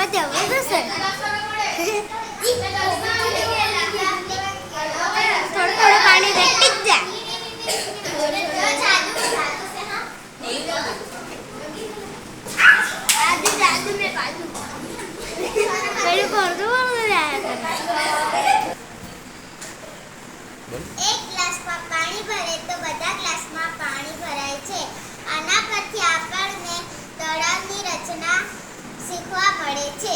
જબરદસ્ત થોડું થોડું પાણી વેટી જ જા એક ગ્લાસમાં પાણી ભરે તો બધા ગ્લાસમાં પાણી ભરાય છે. આના પરથી આપણને તળાવની રચના શીખવા મળે છે.